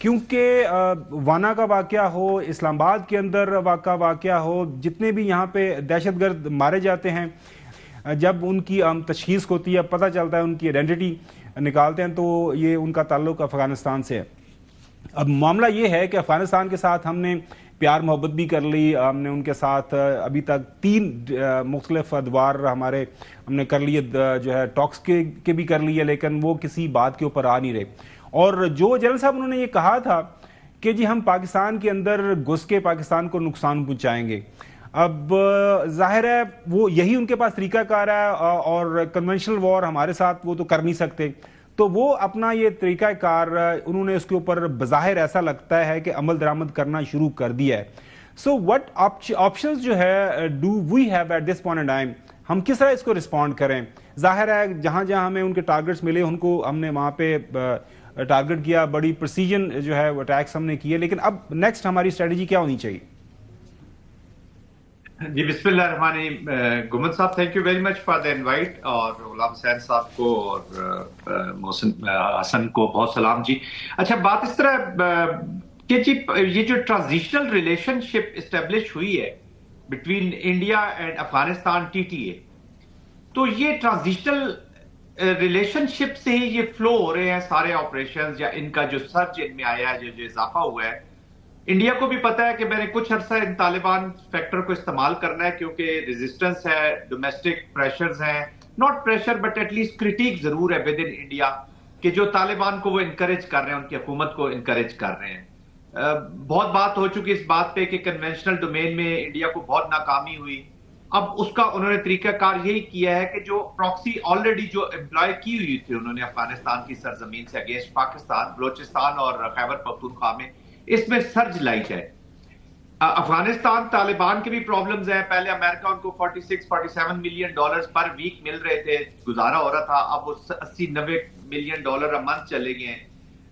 کیونکہ وانا کا واقعہ ہو، اسلام آباد کے اندر واقعہ ہو، جتنے بھی یہاں پہ دہشت گرد مارے جاتے ہیں، جب ان کی تشخیص ہوتی ہے، پتہ چلتا ہے، ان کی آئیڈینٹی نکالتے ہیں، تو یہ ان کا تعلق افغانستان سے ہے۔ اب معاملہ یہ ہے کہ افغانستان کے ساتھ ہم نے پیار محبت بھی کر لی، ہم نے ان کے ساتھ ابھی تک 3 مختلف ادوار ہم نے کر لیے، جو ہے ٹاکس کے بھی کر لیے، لیکن وہ کسی بات کے اوپر آ نہیں رہے۔ اور جو جنرل صاحب انہوں نے یہ کہا تھا کہ جی ہم پاکستان کے اندر گھس کے پاکستان کو نقصان پہنچائیں گے، اب ظاہر ہے وہ یہی ان کے پاس طریقہ کار ہے، اور کنونشنل وار ہمارے ساتھ وہ تو کر نہیں سکتے، تو وہ اپنا یہ طریقہ کار انہوں نے اس کے اوپر بظاہر ایسا لگتا ہے کہ عمل درآمد کرنا شروع کر دیا ہے۔ سو وٹ آپشنز جو ہے do we have at this point in time, ہم کس طرح اس کو رسپونڈ کریں؟ ظاہر ہے جہاں جہاں ہمیں ان کے ٹارگٹس ملے ان کو ہم نے وہاں پہ ٹارگٹ کیا، بڑی پرسیجن جو ہے اٹیکس ہم نے کیے، لیکن اب نیکسٹ ہماری اسٹریٹجی کیا ہونی چاہیے؟ جی بسم اللہ الرحمن الرحیم۔ گمن صاحب thank you very much for the invite, اور غلام حسین صاحب کو اور محسن حسن کو بہت سلام جی۔ اچھا بات اس طرح کہ جی یہ جو ٹرانزیشنل ریلیشن شپ اسٹیبلش ہوئی ہے between India and Afghanistan TTA، تو یہ ٹرانزیشنل ریلیشن شپ سے ہی یہ فلو ہو رہے ہیں سارے آپریشنز، یا ان کا جو سرج ان میں آیا ہے، جو اضافہ ہوا ہے۔ انڈیا کو بھی پتا ہے کہ میں نے کچھ عرصہ ان طالبان فیکٹر کو استعمال کرنا ہے، کیونکہ ریزسٹنس ہے، ڈومیسٹک پریشرز ہیں، not pressure but at least critique ضرور ہے ود ان انڈیا، کہ جو طالبان کو وہ انکریج کر رہے ہیں، ان کی حکومت کو انکریج کر رہے ہیں۔ بہت بات ہو چکی اس بات پہ کہ کنونشنل ڈومین میں انڈیا کو بہت ناکامی ہوئی۔ اب اس کا انہوں نے طریقہ کار یہی کیا ہے کہ جو پراکسی آلریڈی جو امپلائی کی ہوئی تھی انہوں نے افغانستان کی سرزمین سے اگینسٹ پاکستان، بلوچستان اور خیبر پختونخوا میں، اس میں سرج لائی جائے۔ افغانستان طالبان کے بھی پرابلمز ہیں، پہلے امریکہ ان کو $46-47 ملین پر ویک مل رہے تھے، گزارا ہو رہا تھا، اب وہ $80-90 ملین ا منتھ چلے گئے ہیں۔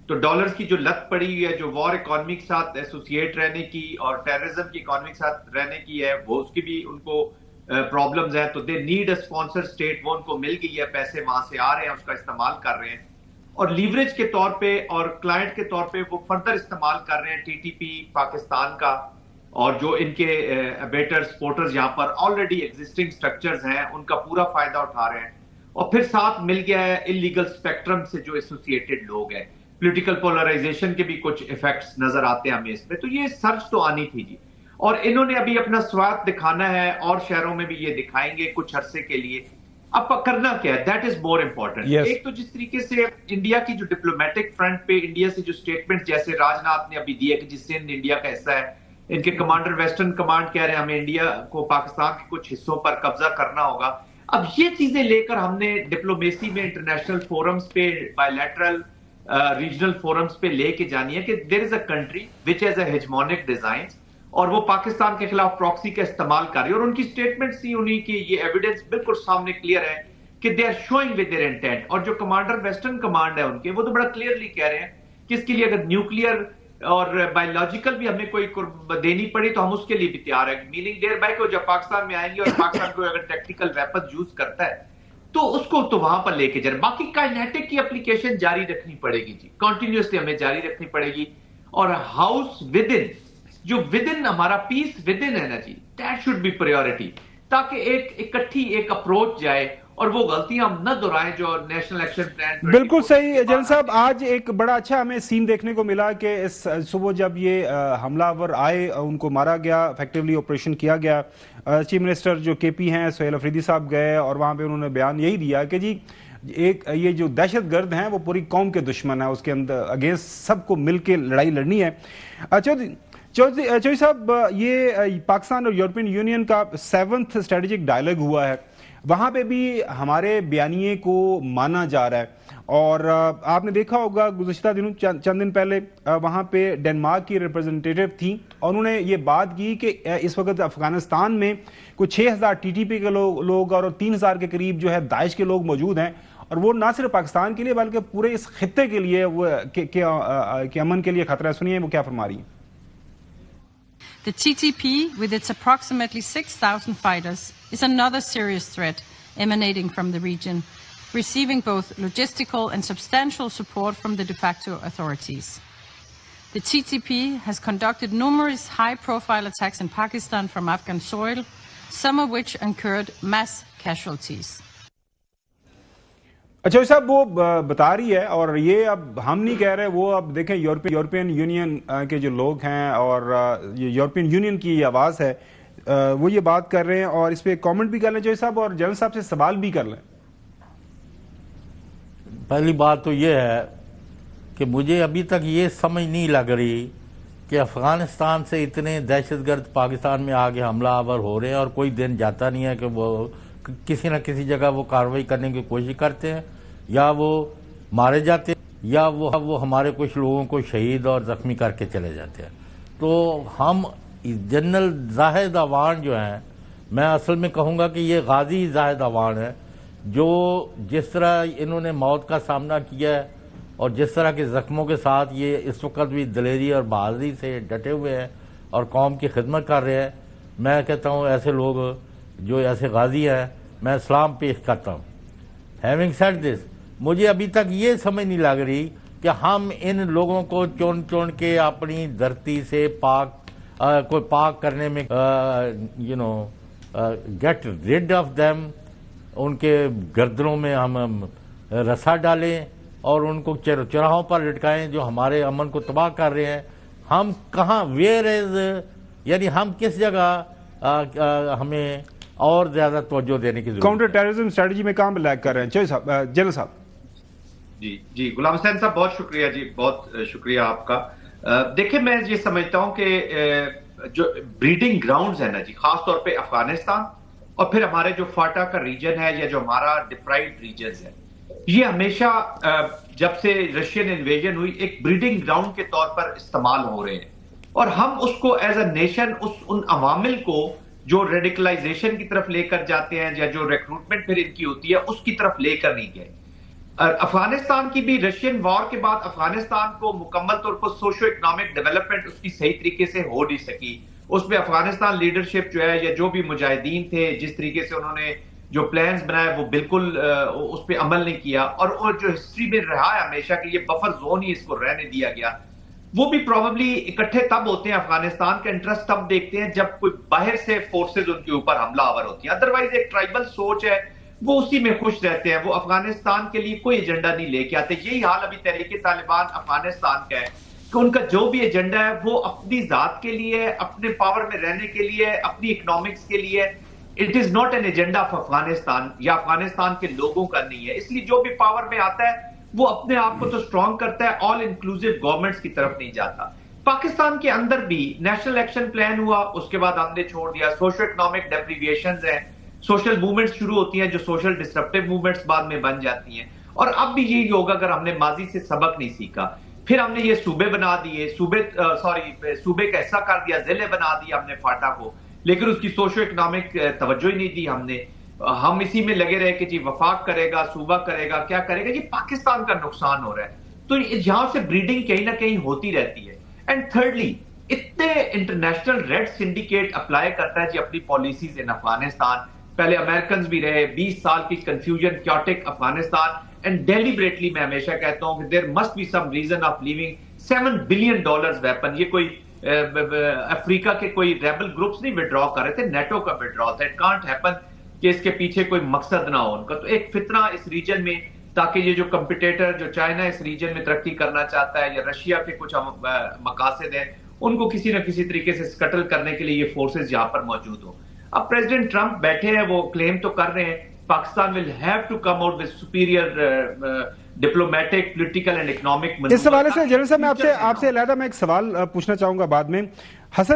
تو ڈالرز کی جو لت پڑی ہوئی ہے، جو وار اکانومی کے ساتھ ایسوسیٹ رہنے کی اور ٹیررزم کی اکانومی کے ساتھ رہنے کی ہے، وہ اس کی بھی ان کو پرابلمز ہیں، تو they need a sponsor state, وہ ان کو مل گئی ہے، پیسے وہاں سے آ رہے ہیں، اس کا استعمال کر رہے ہیں، اور لیوریج کے طور پہ اور کلائنٹ کے طور پہ وہ فردر استعمال کر رہے ہیں TTP پاکستان کا، اور جو ان کے ابیٹر سپورٹرز یہاں پر آلریڈی ایگزسٹنگ سٹرکچرز ہیں ان کا پورا فائدہ اٹھا رہے ہیں، اور پھر ساتھ مل گیا ہے انلیگل اسپیکٹرم سے جو ایسوسیٹڈ لوگ ہیں، پولیٹیکل پولرائزیشن کے بھی کچھ ایفیکٹس نظر آتے ہیں ہمیں اس پہ۔ تو یہ سرچ تو آنی تھی جی، اور انہوں نے ابھی اپنا سوات دکھانا ہے، اور شہروں میں بھی یہ دکھائیں گے کچھ عرصے کے لیے۔ اب کرنا کیا ہے، دیٹ از مور امپورٹنٹ۔ ایک تو جس طریقے سے انڈیا کی جو ڈپلومیٹک فرنٹ پہ انڈیا سے جو اسٹیٹمنٹ جیسے راج ناتھ نے ابھی دیا کہ جس سے انڈیا کا حصہ ہے، ان کے کمانڈر ویسٹرن کمانڈ کہہ رہے ہیں ہمیں انڈیا کو پاکستان کے کچھ حصوں پر قبضہ کرنا ہوگا۔ اب یہ چیزیں لے کر ہم نے ڈپلومیسی میں انٹرنیشنل فورمز پہ، بائی لیٹرل ریجنل فورمز پہ لے کے جانی ہے کہ there is a country which has a hegemonic design, اور وہ پاکستان کے خلاف پراکسی کا استعمال کر رہی ہے، اور ان کی سٹیٹمنٹس ہی انہی کی یہ ایویڈنس بالکل سامنے کلیئر ہے کہ they are showing with their intent. اور جو کمانڈر ویسٹرن کمانڈ ہے ان کے، وہ تو بڑا کلیئرلی کہہ رہے ہیں کہ اس کے لیے اگر نیوکلیئر اور بایولوجیکل بھی ہمیں کوئی دینی پڑی تو ہم اس کے لیے بھی تیار ہیں، میننگ دیر بائی کہ وہ جب پاکستان میں آئیں گے اور پاکستان کو اگر ٹیکٹیکل ویپن یوز کرتا ہے تو اس کو تو وہاں پر لے کے جائیں۔ باقی کائنیٹک کی اپلیکیشن جاری رکھنی پڑے گی جی، کنٹینیوسلی ہمیں جاری رکھنی پڑے گی، اور ہاؤس ود ان، جو ود ان ہمارا پیس ود ان ہے نا جی، دیٹ شوڈ بی پریورٹی، تاکہ ایک اکٹھی ایک اپروچ جائے اور وہ غلطیاں ہم نہ دہرائیں جو نیشنل ایکشن پلان۔ بالکل صحیح جنرل صاحب، آج ایک بڑا اچھا ہمیں سین دیکھنے کو ملا کہ اس صبح جب یہ حملہ آور آئے، ان کو مارا گیا، افیکٹولی آپریشن کیا گیا، چیف منسٹر جو KP ہیں سہیل افریدی صاحب گئے، اور وہاں پہ انہوں نے بیان یہی دیا کہ جی ایک یہ جو دہشت گرد ہیں وہ پوری قوم کے دشمن ہیں، اس کے اندر اگینسٹ سب کو مل کے لڑائی لڑنی ہے۔ چودھری صاحب، یہ پاکستان اور یورپین یونین کا 7th اسٹریٹجک ڈائلاگ ہوا ہے، وہاں پہ بھی ہمارے بیانیے کو مانا جا رہا ہے، اور آپ نے دیکھا ہوگا گزشتہ دنوں چند دن پہلے وہاں پہ ڈنمارک کی ریپرزنٹیٹیو تھیں، اور انہوں نے یہ بات کی کہ اس وقت افغانستان میں کچھ 6000 TTP کے لوگ اور 3000 کے قریب جو ہے داعش کے لوگ موجود ہیں، اور وہ نہ صرف پاکستان کے لیے بلکہ پورے اس خطے کے لیے کہ امن کے لیے خطرہ ہے۔ سنیے وہ کیا فرما رہی ہیں۔ The TTP, with its approximately 6,000 fighters, is another serious threat emanating from the region, receiving both logistical and substantial support from the de facto authorities. The TTP has conducted numerous high-profile attacks in Pakistan from Afghan soil, some of which incurred mass casualties. اچھا صاحب وہ بتا رہی ہے، اور یہ اب ہم نہیں کہہ رہے، وہ اب دیکھیں یورپین یونین کے جو لوگ ہیں اور یورپین یونین کی یہ آواز ہے، وہ یہ بات کر رہے ہیں، اور اس پہ کامنٹ بھی کر لیں جوئی صاحب، اور جنرل صاحب سے سوال بھی کر لیں۔ پہلی بات تو یہ ہے کہ مجھے ابھی تک یہ سمجھ نہیں لگ رہی کہ افغانستان سے اتنے دہشت گرد پاکستان میں آگے حملہ آور ہو رہے ہیں اور کوئی دن جاتا نہیں ہے کہ وہ کسی نہ کسی جگہ وہ کارروائی کرنے کی کوشش کرتے ہیں، یا وہ مارے جاتے ہیں، یا وہ ہمارے کچھ لوگوں کو شہید اور زخمی کر کے چلے جاتے ہیں۔ تو ہم جنرل زاہد عوان جو ہیں، میں اصل میں کہوں گا کہ یہ غازی زاہد عوان ہے، جو جس طرح انہوں نے موت کا سامنا کیا ہے اور جس طرح کے زخموں کے ساتھ یہ اس وقت بھی دلیری اور بہادری سے ڈٹے ہوئے ہیں اور قوم کی خدمت کر رہے ہیں، میں کہتا ہوں ایسے لوگ جو ایسے غازی ہیں، میں سلام پیش کرتا ہوں۔ ہیونگ سیڈ دس، مجھے ابھی تک یہ سمجھ نہیں لگ رہی کہ ہم ان لوگوں کو چون کے اپنی دھرتی سے پاک کرنے میں گیٹ ریڈ آف دیم، ان کے گردنوں میں ہم رسا ڈالیں اور ان کو چراہوں پر لٹکائیں جو ہمارے امن کو تباہ کر رہے ہیں۔ ہم کہاں، ویئر از، یعنی ہم کس جگہ ہمیں اور زیادہ توجہ دینے کی ضرورت ہے؟ کاؤنٹر ٹیررزم اسٹریٹجی میں کام لیگ کر رہے ہیں جنرل صاحب۔ جی غلام حسین صاحب بہت شکریہ، جی بہت شکریہ آپ کا۔ دیکھیں میں یہ سمجھتا ہوں کہ جو بریڈنگ گراؤنڈز ہیں نا جی، خاص طور پہ افغانستان اور پھر ہمارے جو فاٹا کا ریجن ہے یا جو ہمارا ڈپرائیوڈ ریجنز ہے، یہ ہمیشہ جب سے رشین انویژن ہوئی ایک بریڈنگ گراؤنڈ کے طور پر استعمال ہو رہے ہیں، اور ہم اس کو ایز اے نیشن ان عوامل کو جو ریڈیکلائزیشن کی طرف لے کر جاتے ہیں یا جو ریکروٹمنٹ پھر ان کی ہوتی ہے اس کی طرف لے کر نہیں گئے۔ افغانستان کی بھی رشین وار کے بعد افغانستان کو مکمل طور پر سوشو اکنامک ڈیولپمنٹ اس کی صحیح طریقے سے ہو نہیں سکی۔ اس میں افغانستان لیڈرشپ جو ہے یا جو بھی مجاہدین تھے، جس طریقے سے انہوں نے جو پلانز بنائے وہ بالکل اس پہ عمل نہیں کیا، اور جو ہسٹری میں رہا ہے ہمیشہ کہ یہ بفر زون ہی اس کو رہنے دیا گیا۔ وہ بھی پروبیبلی اکٹھے تب ہوتے ہیں، افغانستان کا انٹرسٹ تب دیکھتے ہیں جب کوئی باہر سے فورسز ان کے اوپر حملہ آور ہوتی ہیں، ادروائز ایک ٹرائبل سوچ ہے، وہ اسی میں خوش رہتے ہیں، وہ افغانستان کے لیے کوئی ایجنڈا نہیں لے کے آتے۔ یہی حال ابھی تحریک طالبان افغانستان کا ہے کہ ان کا جو بھی ایجنڈا ہے وہ اپنی ذات کے لیے، اپنے پاور میں رہنے کے لیے، اپنی اکنامکس کے لیے۔ It is not an agenda of Afghanistan, یا افغانستان کے لوگوں کا نہیں ہے۔ اس لیے جو بھی پاور میں آتا ہے وہ اپنے آپ کو تو اسٹرانگ کرتا ہے، آل انکلوسیو گورنمنٹس کی طرف نہیں جاتا۔ پاکستان کے اندر بھی نیشنل ایکشن پلان ہوا، اس کے بعد ہم نے چھوڑ دیا۔ سوشل اکنامک ڈیپریویشنز ہیں، سوشل موومنٹس شروع ہوتی ہیں جو سوشل ڈسرپٹیو موومنٹس بعد میں بن جاتی ہیں، اور اب بھی یہی ہوگا اگر ہم نے ماضی سے سبق نہیں سیکھا۔ پھر ہم نے یہ صوبے بنا دیے، صوبے کا حصہ کر دیا، ضلع بنا دیا ہم نے فاٹا کو، لیکن اس کی سوشو اکنامک توجہ ہی نہیں دی ہم نے۔ ہم اسی میں لگے رہے کہ جی وفاق کرے گا، صوبہ کرے گا، کیا کرے گا، یہ پاکستان کا نقصان ہو رہا ہے۔ تو یہاں سے بریڈنگ کہیں نہ کہیں ہوتی رہتی ہے۔ اینڈ تھرڈلی، اتنے انٹرنیشنل ریڈ سنڈیکیٹ اپلائی کرتا ہے جی اپنی پالیسیز ان افغانستان، پہلے امریکنز بھی رہے، 20 سال کی confusion chaotic Afghanistan, and deliberately میں ہمیشہ کہتا ہوں کہ there must be some reason of leaving $7 billion weapon. یہ کوئی افریقہ کے کوئی ریبل گروپس نہیں وڈرا کر رہے تھے، نیٹو کا وڈرا تھا۔ اٹ کانٹ ہیپن کہ اس کے پیچھے کوئی مقصد نہ ہو ان کا۔ تو ایک فتنہ اس ریجن میں، تاکہ یہ جو کمپٹیٹر جو چائنا اس ریجن میں ترقی کرنا چاہتا ہے یا رشیا کے کچھ مقاصد ہیں، ان کو کسی نہ کسی طریقے سے سکٹل کرنے کے لیے یہ فورسز یہاں پر موجود ہوں۔ اب پریزیڈنٹ ٹرمپ بیٹھے ہیں، وہ کلیم تو کر رہے ہیں Pakistan will have to come out with superior diplomatic, political and economic. اس حوالے سے جنرل صاحب میں آپ سے علیحدہ میں ایک سوال پوچھنا چاہوں گا بعد میں۔ حسن